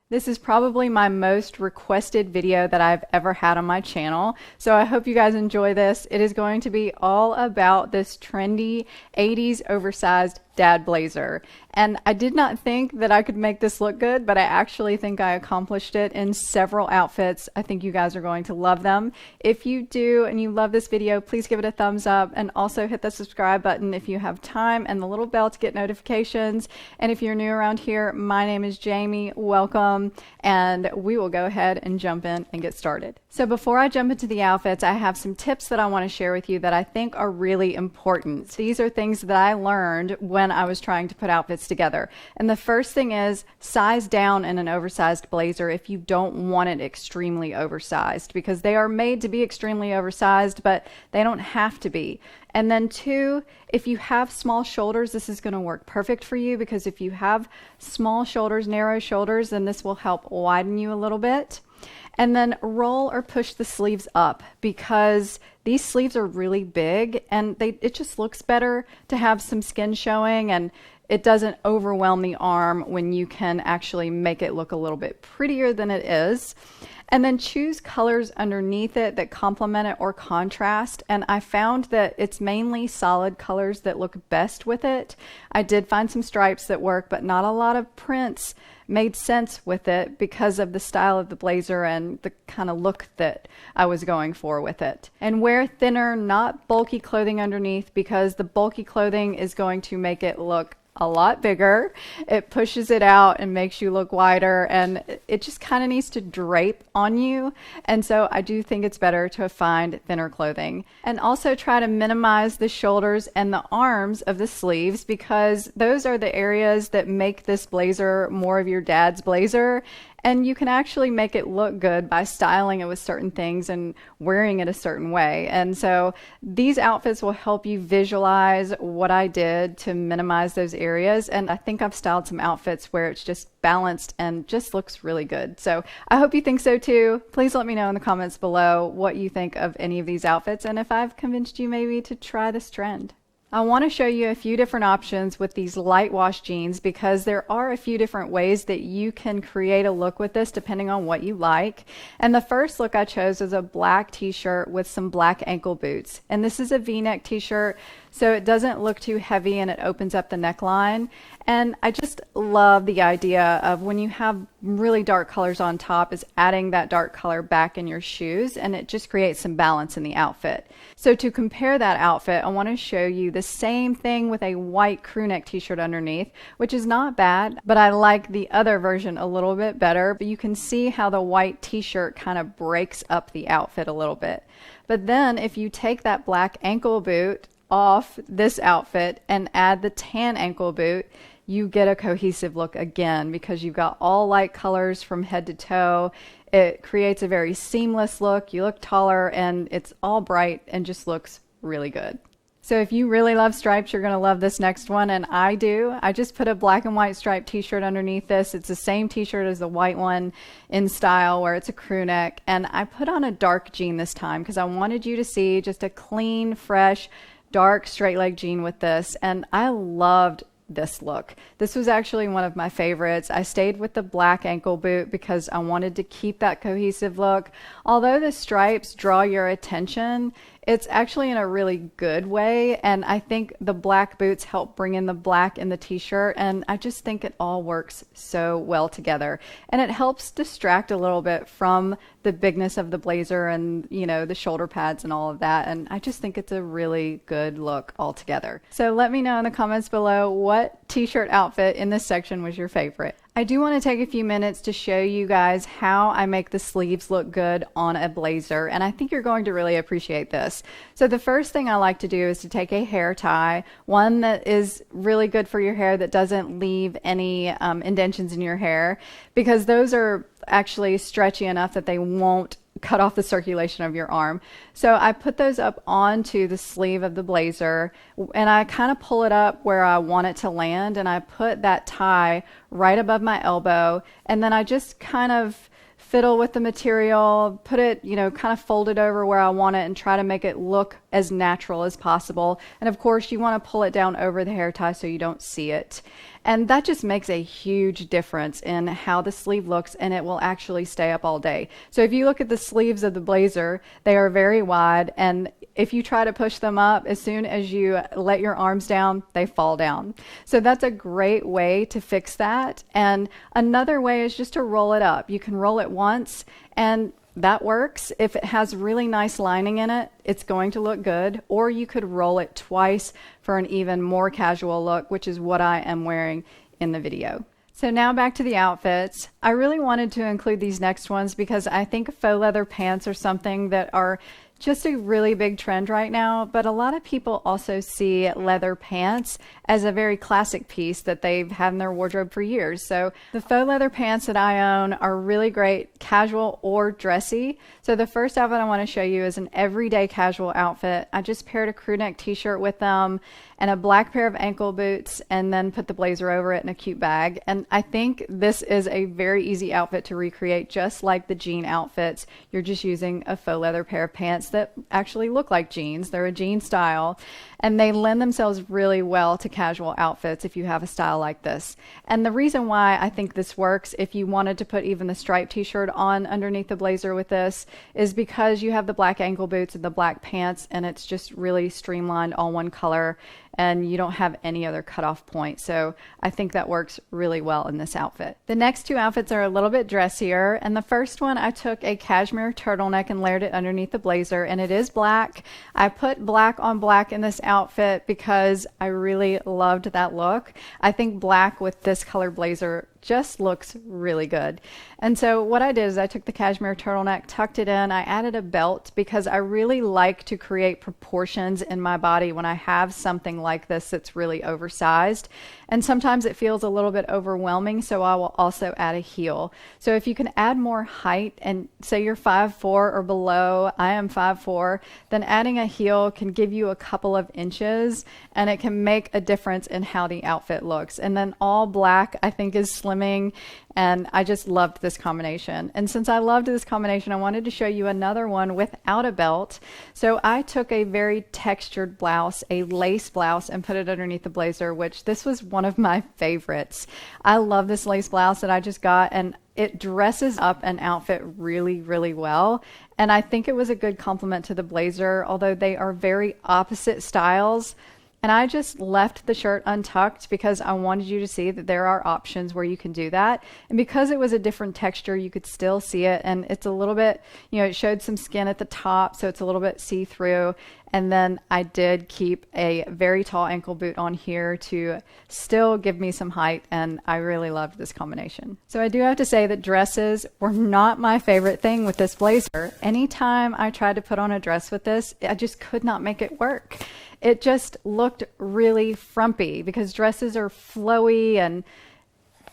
This is probably my most requested video that I've ever had on my channel, so I hope you guys enjoy this. It is going to be all about this trendy 80s oversized dad blazer. And I did not think that I could make this look good, but I actually think I accomplished it in several outfits. I think you guys are going to love them. If you do and you love this video, please give it a thumbs up and also hit the subscribe button if you have time and the little bell to get notifications. And if you're new around here, my name is Jamie. Welcome, and we will go ahead and jump in and get started. So before I jump into the outfits, I have some tips that I want to share with you that I think are really important. These are things that I learned when I was trying to put outfits together. And the first thing is size down in an oversized blazer if you don't want it extremely oversized, because they are made to be extremely oversized, but they don't have to be. And then two, if you have small shoulders, this is going to work perfect for you, because if you have small shoulders, narrow shoulders, then this will help widen you a little bit. And then roll or push the sleeves up, because these sleeves are really big and it just looks better to have some skin showing, and it doesn't overwhelm the arm when you can actually make it look a little bit prettier than it is. And then choose colors underneath it that complement it or contrast. And I found that it's mainly solid colors that look best with it. I did find some stripes that work, but not a lot of prints made sense with it because of the style of the blazer and the kind of look that I was going for with it. And wear thinner, not bulky clothing underneath, because the bulky clothing is going to make it look a lot bigger. It pushes it out and makes you look wider, and it just kind of needs to drape on you. And so I do think it's better to find thinner clothing. And also try to minimize the shoulders and the arms of the sleeves, because those are the areas that make this blazer more of your dad's blazer. And you can actually make it look good by styling it with certain things and wearing it a certain way. And so these outfits will help you visualize what I did to minimize those areas. And I think I've styled some outfits where it's just balanced and just looks really good. So I hope you think so too. Please let me know in the comments below what you think of any of these outfits, and if I've convinced you maybe to try this trend. I want to show you a few different options with these light wash jeans, because there are a few different ways that you can create a look with this depending on what you like. And the first look I chose was a black t-shirt with some black ankle boots. And this is a v-neck t-shirt, so it doesn't look too heavy and it opens up the neckline. And I just love the idea of when you have really dark colors on top, is adding that dark color back in your shoes, and it just creates some balance in the outfit. So to compare that outfit, I want to show you the same thing with a white crew neck t-shirt underneath, which is not bad, but I like the other version a little bit better. But you can see how the white t-shirt kind of breaks up the outfit a little bit. But then if you take that black ankle boot off this outfit and add the tan ankle boot, you get a cohesive look again, because you've got all light colors from head to toe. It creates a very seamless look. You look taller, and it's all bright and just looks really good. So if you really love stripes, you're going to love this next one, and I do. I just put a black and white striped t-shirt underneath this. It's the same t-shirt as the white one in style, where it's a crew neck, and I put on a dark jean this time because I wanted you to see just a clean, fresh, dark straight leg jean with this, and I loved this look. This was actually one of my favorites. I stayed with the black ankle boot because I wanted to keep that cohesive look. Although the stripes draw your attention, it's actually in a really good way, and I think the black boots help bring in the black in the t-shirt, and I just think it all works so well together. And it helps distract a little bit from the bigness of the blazer and, you know, the shoulder pads and all of that, and I just think it's a really good look altogether. So let me know in the comments below what t-shirt outfit in this section was your favorite. I do want to take a few minutes to show you guys how I make the sleeves look good on a blazer, and I think you're going to really appreciate this. So the first thing I like to do is to take a hair tie, one that is really good for your hair that doesn't leave any indentions in your hair, because those are actually stretchy enough that they won't cut off the circulation of your arm. So I put those up onto the sleeve of the blazer, and I kind of pull it up where I want it to land, and I put that tie right above my elbow, and then I just kind of fiddle with the material, put it, you know, kind of fold it over where I want it and try to make it look as natural as possible. And of course you want to pull it down over the hair tie so you don't see it. And that just makes a huge difference in how the sleeve looks, and it will actually stay up all day. So if you look at the sleeves of the blazer, they are very wide, and if you try to push them up, as soon as you let your arms down, they fall down. So that's a great way to fix that. And another way is just to roll it up. You can roll it once, and that works. If it has really nice lining in it, it's going to look good. Or you could roll it twice for an even more casual look, which is what I am wearing in the video. So now back to the outfits. I really wanted to include these next ones because I think faux leather pants are something that are just a really big trend right now, but a lot of people also see leather pants as a very classic piece that they've had in their wardrobe for years. So the faux leather pants that I own are really great, casual or dressy. So the first outfit I want to show you is an everyday casual outfit. I just paired a crew neck t-shirt with them and a black pair of ankle boots, and then put the blazer over it in a cute bag. And I think this is a very easy outfit to recreate, just like the jean outfits. You're just using a faux leather pair of pants that actually look like jeans. They're a jean style, and they lend themselves really well to casual outfits if you have a style like this. And the reason why I think this works, if you wanted to put even the striped t-shirt on underneath the blazer with this, is because you have the black ankle boots and the black pants, and it's just really streamlined, all one color, and you don't have any other cutoff point. So I think that works really well in this outfit. The next two outfits are a little bit dressier, and the first one, I took a cashmere turtleneck and layered it underneath the blazer, and it is black. I put black on black in this outfit because I really loved that look. I think black with this color blazer just looks really good. And so what I did is I took the cashmere turtleneck, tucked it in, I added a belt because I really like to create proportions in my body when I have something like this that's really oversized. And sometimes it feels a little bit overwhelming, so I will also add a heel. So if you can add more height, and say you're 5'4" or below, I am 5'4", then adding a heel can give you a couple of inches, and it can make a difference in how the outfit looks. And then all black, I think, is slimming, and I just loved this combination. And since I loved this combination, I wanted to show you another one without a belt. So I took a very textured blouse, a lace blouse, and put it underneath the blazer, which this was one of my favorites. I love this lace blouse that I just got, and it dresses up an outfit really, really well. And I think it was a good complement to the blazer, although they are very opposite styles. And I just left the shirt untucked because I wanted you to see that there are options where you can do that. And because it was a different texture, you could still see it. And it's a little bit, you know, it showed some skin at the top, so it's a little bit see-through. And then I did keep a very tall ankle boot on here to still give me some height, and I really loved this combination. So I do have to say that dresses were not my favorite thing with this blazer. Anytime I tried to put on a dress with this, I just could not make it work. It just looked really frumpy because dresses are flowy, and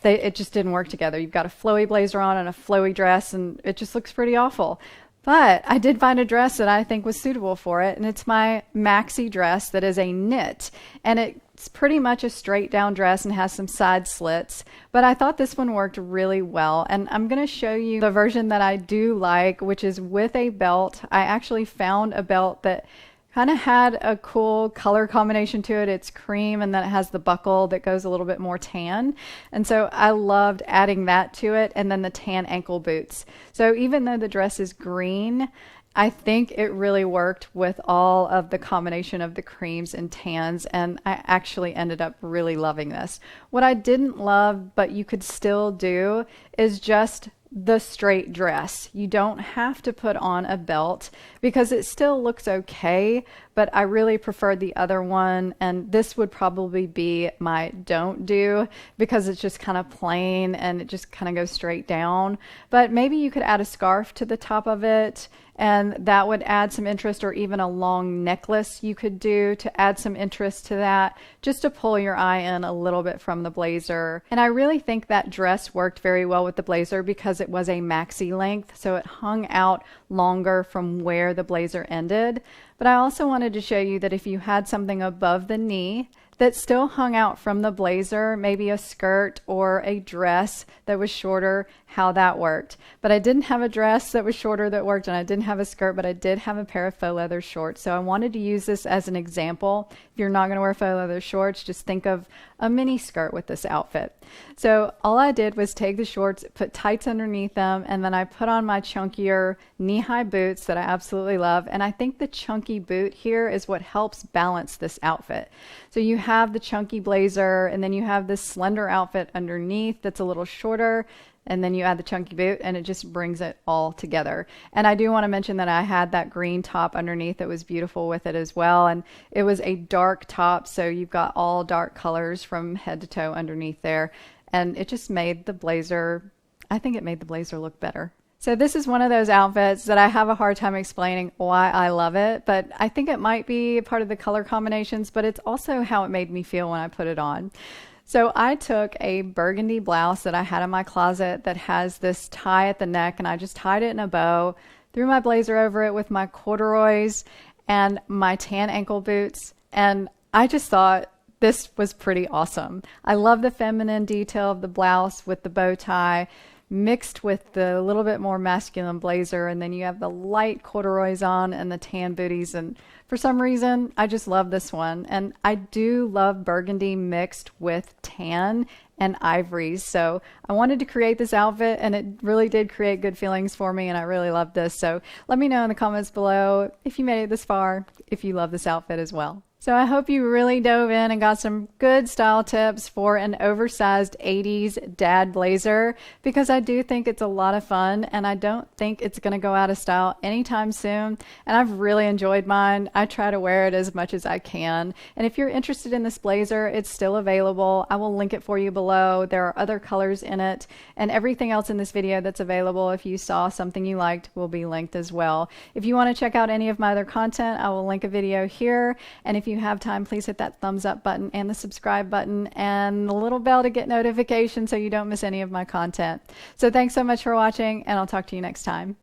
it just didn't work together. You've got a flowy blazer on and a flowy dress, and it just looks pretty awful. But I did find a dress that I think was suitable for it, and it's my Maxi dress that is a knit, and it's pretty much a straight down dress and has some side slits, but I thought this one worked really well. And I'm going to show you the version that I do like, which is with a belt. I actually found a belt that kind of had a cool color combination to it. It's cream, and then it has the buckle that goes a little bit more tan. And so I loved adding that to it, and then the tan ankle boots. So even though the dress is green, I think it really worked with all of the combination of the creams and tans, and I actually ended up really loving this. What I didn't love, but you could still do, is just the straight dress. You don't have to put on a belt because it still looks okay, but I really preferred the other one, and this would probably be my don't do because it's just kind of plain and it just kind of goes straight down. But maybe you could add a scarf to the top of it, and that would add some interest, or even a long necklace you could do to add some interest to that, just to pull your eye in a little bit from the blazer. And I really think that dress worked very well with the blazer because it was a maxi length, so it hung out longer from where the blazer ended. But I also wanted to show you that if you had something above the knee, that still hung out from the blazer, maybe a skirt or a dress that was shorter, how that worked. But I didn't have a dress that was shorter that worked, and I didn't have a skirt, but I did have a pair of faux leather shorts. So I wanted to use this as an example. If you're not going to wear faux leather shorts, just think of a mini skirt with this outfit. So all I did was take the shorts, put tights underneath them, and then I put on my chunkier knee-high boots that I absolutely love. And I think the chunky boot here is what helps balance this outfit. So you have the chunky blazer, and then you have this slender outfit underneath that's a little shorter, and then you add the chunky boot, and it just brings it all together. And I do want to mention that I had that green top underneath that was beautiful with it as well, and it was a dark top, so you've got all dark colors from head to toe underneath there, and it just made the blazer, I think it made the blazer look better. So this is one of those outfits that I have a hard time explaining why I love it, but I think it might be part of the color combinations, but it's also how it made me feel when I put it on. So I took a burgundy blouse that I had in my closet that has this tie at the neck, and I just tied it in a bow, threw my blazer over it with my corduroys and my tan ankle boots, and I just thought this was pretty awesome. I love the feminine detail of the blouse with the bow tie mixed with the little bit more masculine blazer, and then you have the light corduroys on and the tan booties, and for some reason I just love this one. And I do love burgundy mixed with tan and ivories, so I wanted to create this outfit, and it really did create good feelings for me, and I really love this. So let me know in the comments below if you made it this far, if you love this outfit as well. So I hope you really dove in and got some good style tips for an oversized 80s dad blazer, because I do think it's a lot of fun, and I don't think it's going to go out of style anytime soon. And I've really enjoyed mine. I try to wear it as much as I can. And if you're interested in this blazer, it's still available. I will link it for you below. There are other colors in it, and everything else in this video that's available, if you saw something you liked, will be linked as well. If you want to check out any of my other content, I will link a video here. And if you have time, please hit that thumbs up button and the subscribe button and the little bell to get notifications so you don't miss any of my content. So thanks so much for watching, and I'll talk to you next time.